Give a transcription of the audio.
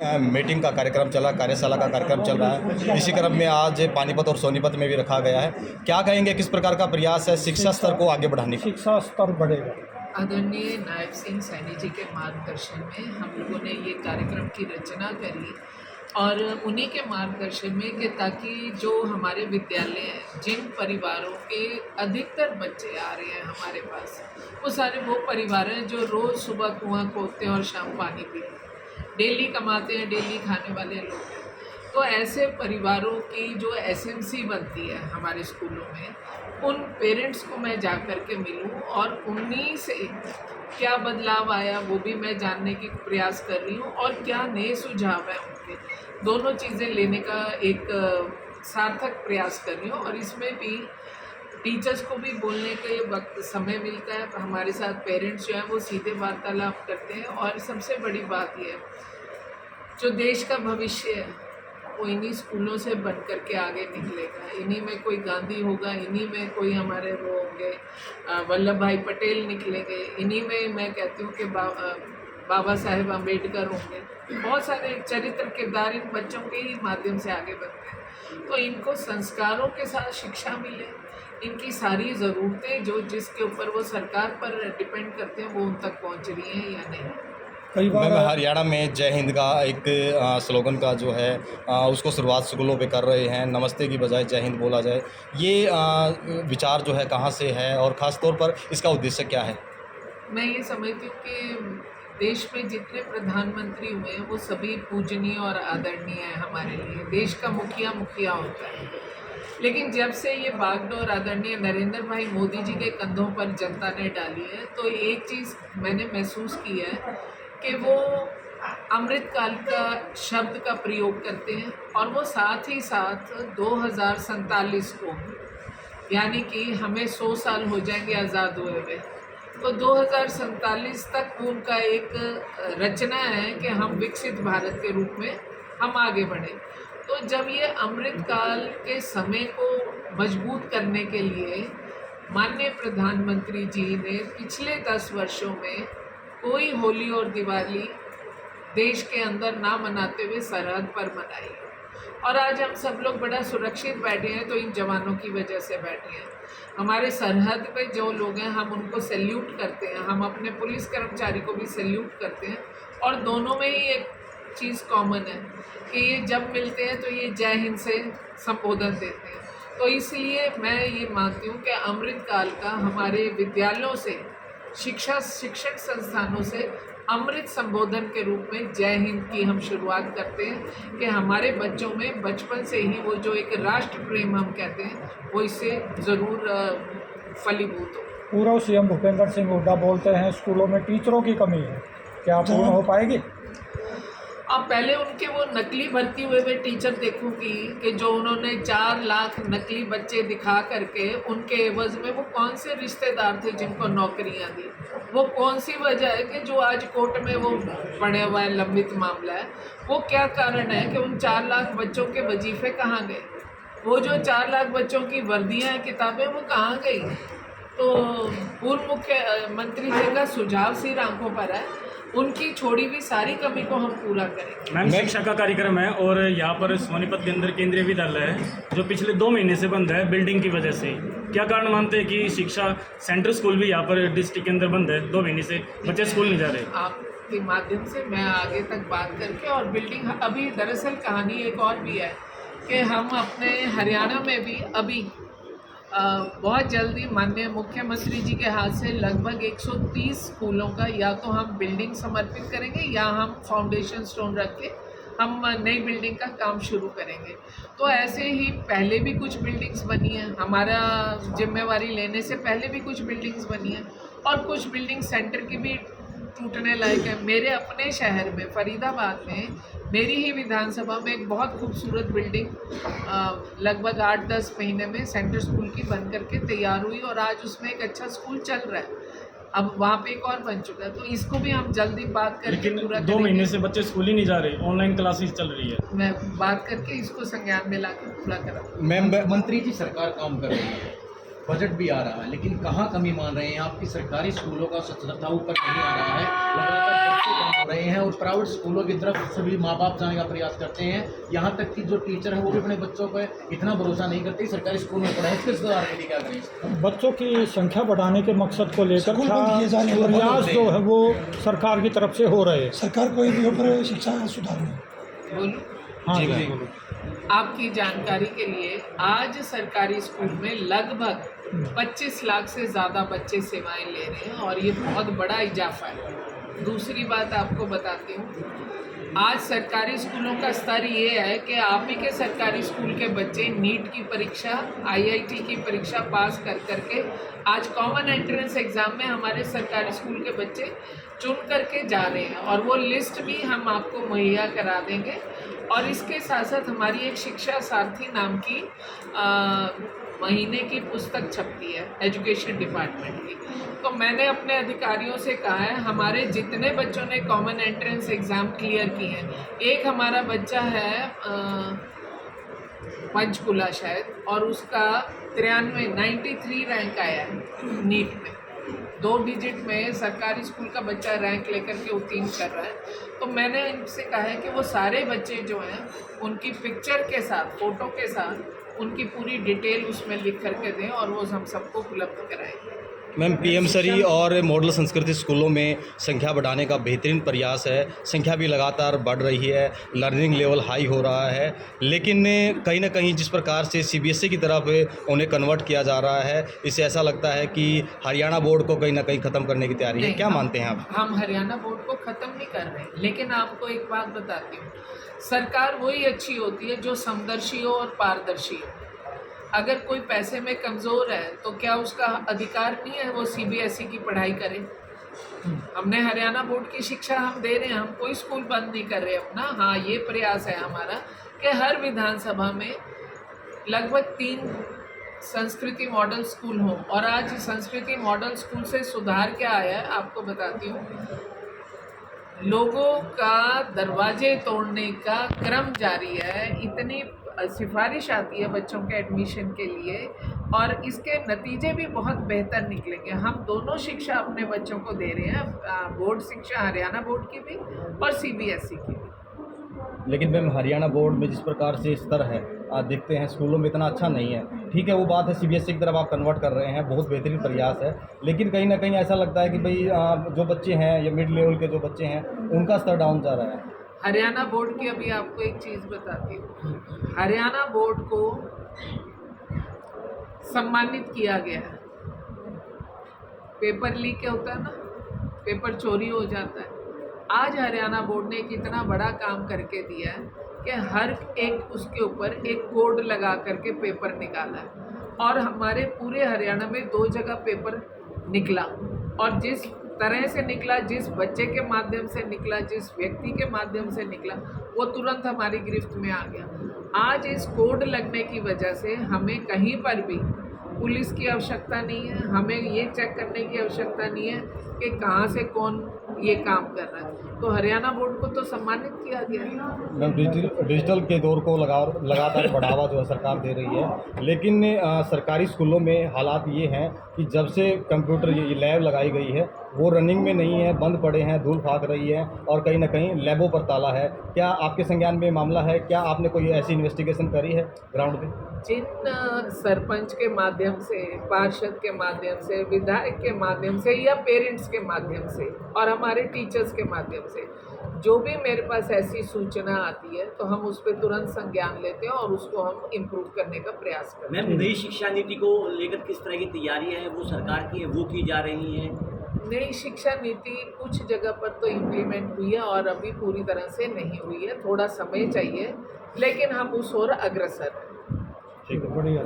Meeting का कार्यक्रम चला, कार्यशाला का कार्यक्रम चल रहा है। इसी क्रम में आज पानीपत और सोनीपत में भी रखा गया है। क्या कहेंगे, किस प्रकार का प्रयास है शिक्षा स्तर को आगे बढ़ाने का? शिक्षा स्तर बढ़ेगा। आदरणीय नायब सिंह सैनी जी के मार्गदर्शन में हम लोगों ने ये कार्यक्रम की रचना करी और उन्हीं के मार्गदर्शन में कि ताकि जो हमारे विद्यालय हैं, जिन परिवारों के अधिकतर बच्चे आ रहे हैं हमारे पास, वो सारे वो परिवार हैं जो रोज़ सुबह कुआं खोदते हैं और शाम पानी पीते हैं, डेली कमाते हैं, डेली खाने वाले लोग हैं। तो ऐसे परिवारों की जो एसएमसी बनती है हमारे स्कूलों में, उन पेरेंट्स को मैं जा कर के मिलूँ और उन्हीं से क्या बदलाव आया वो भी मैं जानने की प्रयास कर रही हूँ और क्या नए सुझाव हैं उनके, दोनों चीज़ें लेने का एक सार्थक प्रयास कर रही हूँ। और इसमें भी टीचर्स को भी बोलने के वक्त समय मिलता है, हमारे साथ पेरेंट्स जो हैं वो सीधे वार्तालाप करते हैं। और सबसे बड़ी बात यह है, जो देश का भविष्य है वो इन्हीं स्कूलों से बन कर के आगे निकलेगा। इन्हीं में कोई गांधी होगा, इन्हीं में कोई हमारे वो होंगे वल्लभ भाई पटेल निकलेंगे, इन्हीं में मैं कहती हूँ कि बाबा साहेब अम्बेडकर होंगे। बहुत सारे चरित्र किरदार इन बच्चों के ही माध्यम से आगे बढ़ते हैं। तो इनको संस्कारों के साथ शिक्षा मिले, इनकी सारी ज़रूरतें जो जिसके ऊपर वो सरकार पर डिपेंड करते हैं वो उन तक पहुँच रही हैं या नहीं। कई बार हरियाणा में जय हिंद का एक स्लोगन का जो है उसको शुरुआत स्कूलों पे कर रहे हैं। नमस्ते की बजाय जय हिंद बोला जाए, ये विचार जो है कहाँ से है और ख़ास तौर पर इसका उद्देश्य क्या है? मैं ये समझती हूँ कि देश में जितने प्रधानमंत्री हुए हैं वो सभी पूजनीय और आदरणीय हैं हमारे लिए। देश का मुखिया मुखिया होता है, लेकिन जब से ये बागडोर आदरणीय नरेंद्र भाई मोदी जी के कंधों पर जनता ने डाली है, तो एक चीज़ मैंने महसूस की है कि वो अमृतकाल का शब्द का प्रयोग करते हैं और वो साथ ही साथ 2047 को, यानी कि हमें 100 साल हो जाएंगे आज़ाद हुए हुए, तो 2047 तक उनका एक रचना है कि हम विकसित भारत के रूप में हम आगे बढ़ें। तो जब ये अमृतकाल के समय को मजबूत करने के लिए माननीय प्रधानमंत्री जी ने पिछले 10 वर्षों में कोई होली और दिवाली देश के अंदर ना मनाते हुए सरहद पर मनाई, और आज हम सब लोग बड़ा सुरक्षित बैठे हैं, तो इन जवानों की वजह से बैठे हैं। हमारे सरहद पे जो लोग हैं हम उनको सैल्यूट करते हैं, हम अपने पुलिस कर्मचारी को भी सैल्यूट करते हैं, और दोनों में ही एक चीज़ कॉमन है कि ये जब मिलते हैं तो ये जय हिंद से संबोधन देते हैं। तो इसलिए मैं ये मानती हूँ कि अमृतकाल का हमारे विद्यालयों से, शिक्षण संस्थानों से अमृत संबोधन के रूप में जय हिंद की हम शुरुआत करते हैं कि हमारे बच्चों में बचपन से ही वो जो एक राष्ट्र प्रेम हम कहते हैं वो इससे ज़रूर फलीभूत हो। पूर्व सीएम भूपेंद्र सिंह हुड्डा बोलते हैं स्कूलों में टीचरों की कमी है, क्या पूर्ण हो पाएगी? अब पहले उनके वो नकली भर्ती हुए टीचर देखूंगी कि जो उन्होंने 4 लाख नकली बच्चे दिखा करके उनके एवज में वो कौन से रिश्तेदार थे जिनको नौकरियां दी, वो कौन सी वजह है कि जो आज कोर्ट में वो पड़े हुआ है, लंबित मामला है, वो क्या कारण है कि उन 4 लाख बच्चों के वजीफे कहाँ गए, वो जो 4 लाख बच्चों की वर्दियाँ किताबें वो कहाँ गई। तो पूर्व मुख्यमंत्री जी का सुझाव सिर आंखों पर है, उनकी छोड़ी हुई सारी कमी को हम पूरा करेंगे। मैम, शिक्षा का कार्यक्रम है और यहाँ पर सोनीपत के अंदर केंद्रीय विद्यालय है जो पिछले 2 महीने से बंद है बिल्डिंग की वजह से। क्या कारण मानते हैं कि शिक्षा सेंट्रल स्कूल भी यहाँ पर डिस्ट्रिक्ट के अंदर बंद है, 2 महीने से बच्चे स्कूल नहीं जा रहे? आपके माध्यम से मैं आगे तक बात करके, और बिल्डिंग अभी दरअसल कहानी एक और भी है कि हम अपने हरियाणा में भी अभी बहुत जल्दी माननीय मुख्यमंत्री जी के हाथ से लगभग 130 स्कूलों का या तो हम बिल्डिंग समर्पित करेंगे या हम फाउंडेशन स्टोन रख के हम नई बिल्डिंग का काम शुरू करेंगे। तो ऐसे ही पहले भी कुछ बिल्डिंग्स बनी हैं, हमारा जिम्मेवारी लेने से पहले भी कुछ बिल्डिंग्स बनी हैं, और कुछ बिल्डिंग सेंटर की भी टूटने लायक है। मेरे अपने शहर में फरीदाबाद में मेरी ही विधानसभा में एक बहुत खूबसूरत बिल्डिंग लगभग 8-10 महीने में सेंट्रल स्कूल की बन करके तैयार हुई, और आज उसमें एक अच्छा स्कूल चल रहा है। अब वहाँ पे एक और बन चुका है, तो इसको भी हम जल्दी बात करके पूरा 2 महीने से बच्चे स्कूल ही नहीं जा रहे, ऑनलाइन क्लासेस चल रही है। मैं बात करके इसको संज्ञान में ला के पूरा करा। मैम, मंत्री जी सरकार काम कर रही है, बजट भी आ रहा है, लेकिन कहाँ कमी मान रहे हैं आपकी सरकारी स्कूलों का स्वच्छता ऊपर नहीं आ रहा है, लगातार बच्चे कम हो रहे हैं और प्राइवेट स्कूलों की तरफ सभी माँ बाप जाने का प्रयास करते हैं। यहाँ तक कि जो टीचर हैं वो भी अपने बच्चों पर इतना भरोसा नहीं करते सरकारी स्कूल में पढ़ाएं। इसके सुधार के लिए क्या करें? बच्चों की संख्या बढ़ाने के मकसद को लेकर स्कूल बंद किए जाने वाले प्रयास होते जो हैं। है वो सरकार की तरफ से हो रहे हैं। सरकार कोई भी ऊपर शिक्षा सुधार में बोलूं? हाँ जी जी, भाई। बोलो। आपकी जानकारी के लिए आज सरकारी स्कूल में लगभग 25 लाख से ज़्यादा बच्चे सेवाएं ले रहे हैं और ये बहुत बड़ा इजाफा है। दूसरी बात आपको बताती हूँ, आज सरकारी स्कूलों का स्तर ये है कि आप ही के सरकारी स्कूल के बच्चे नीट की परीक्षा, आईआईटी की परीक्षा पास कर करके आज कॉमन एंट्रेंस एग्ज़ाम में हमारे सरकारी स्कूल के बच्चे चुन करके जा रहे हैं और वो लिस्ट भी हम आपको मुहैया करा देंगे। और इसके साथ साथ हमारी एक शिक्षा सारथी नाम की महीने की पुस्तक छपती है एजुकेशन डिपार्टमेंट की। तो मैंने अपने अधिकारियों से कहा है, हमारे जितने बच्चों ने कॉमन एंट्रेंस एग्ज़ाम क्लियर किए हैं, एक हमारा बच्चा है पंचकुला शायद, और उसका 93 रैंक आया है नीट में। 2 डिजिट में सरकारी स्कूल का बच्चा रैंक लेकर के उत्तीर्ण कर रहा है। तो मैंने इनसे कहा है कि वो सारे बच्चे जो हैं उनकी पिक्चर के साथ, फ़ोटो के साथ उनकी पूरी डिटेल उसमें लिख करके दें और वो हम सबको उपलब्ध कराएंगे। मैम, पीएम श्री और मॉडल संस्कृति स्कूलों में संख्या बढ़ाने का बेहतरीन प्रयास है, संख्या भी लगातार बढ़ रही है, लर्निंग लेवल हाई हो रहा है, लेकिन कहीं ना कहीं जिस प्रकार से सीबीएसई की तरफ उन्हें कन्वर्ट किया जा रहा है, इससे ऐसा लगता है कि हरियाणा बोर्ड को कहीं ना कहीं ख़त्म करने की तैयारी है। क्या मानते हैं आप? हम हरियाणा बोर्ड को ख़त्म नहीं कर रहे हैं, लेकिन आपको एक बात बताती हूँ, सरकार वही अच्छी होती है जो समदर्शी हो और पारदर्शी हो। अगर कोई पैसे में कमज़ोर है तो क्या उसका अधिकार नहीं है वो सीबीएसई की पढ़ाई करे? हमने हरियाणा बोर्ड की शिक्षा हम दे रहे हैं, हम कोई स्कूल बंद नहीं कर रहे अपना। हाँ, ये प्रयास है हमारा कि हर विधानसभा में लगभग 3 संस्कृति मॉडल स्कूल हों। और आज संस्कृति मॉडल स्कूल से सुधार क्या आया है आपको बताती हूँ। लोगों का दरवाजे तोड़ने का क्रम जारी है, इतनी सिफारिश आती है बच्चों के एडमिशन के लिए और इसके नतीजे भी बहुत बेहतर निकलेंगे। हम दोनों शिक्षा अपने बच्चों को दे रहे हैं, बोर्ड शिक्षा हरियाणा बोर्ड की भी और सीबीएसई की भी। लेकिन मैम, हरियाणा बोर्ड में जिस प्रकार से स्तर है देखते हैं स्कूलों में इतना अच्छा नहीं है। ठीक है, वो बात है, सीबीएसई की तरफ आप कन्वर्ट कर रहे हैं, बहुत बेहतरीन प्रयास है, लेकिन कहीं ना कहीं ऐसा लगता है कि भाई जो बच्चे हैं या मिड लेवल के जो बच्चे हैं उनका स्तर डाउन जा रहा है। हरियाणा बोर्ड की अभी आपको एक चीज़ बताती हूँ, हरियाणा बोर्ड को सम्मानित किया गया है। पेपर लीक होता है ना, पेपर चोरी हो जाता है। आज हरियाणा बोर्ड ने एक इतना बड़ा काम करके दिया है कि हर एक उसके ऊपर एक कोड लगा करके पेपर निकाला है और हमारे पूरे हरियाणा में 2 जगह पेपर निकला और जिस तरह से निकला, जिस बच्चे के माध्यम से निकला, जिस व्यक्ति के माध्यम से निकला, वो तुरंत हमारी गिरफ्त में आ गया। आज इस कोड लगने की वजह से हमें कहीं पर भी पुलिस की आवश्यकता नहीं है, हमें ये चेक करने की आवश्यकता नहीं है कि कहाँ से कौन ये काम कर रहा है। तो हरियाणा बोर्ड को तो सम्मानित किया गया है। मैम, डिजिटल के दौर को लगातार बढ़ावा जो है सरकार दे रही है, लेकिन सरकारी स्कूलों में हालात ये हैं कि जब से कंप्यूटर ये लैब लगाई गई है वो रनिंग में नहीं है, बंद पड़े हैं, धूल फाक रही है और कहीं ना कहीं लैबों पर ताला है। क्या आपके संज्ञान में मामला है? क्या आपने कोई ऐसी इन्वेस्टिगेशन करी है ग्राउंड पे? जिन सरपंच के माध्यम से, पार्षद के माध्यम से, विधायक के माध्यम से या पेरेंट्स के माध्यम से और हमारे टीचर्स के माध्यम से जो भी मेरे पास ऐसी सूचना आती है तो हम उस पर तुरंत संज्ञान लेते हैं और उसको हम इम्प्रूव करने का प्रयास करते हैं। मैम, नई शिक्षा नीति को लेकर किस तरह की तैयारियां हैं वो सरकार की है, वो की जा रही हैं? नई शिक्षा नीति कुछ जगह पर तो इम्प्लीमेंट हुई है और अभी पूरी तरह से नहीं हुई है, थोड़ा समय चाहिए, लेकिन हम उस ओर अग्रसर हैं। ठीक है, बढ़िया।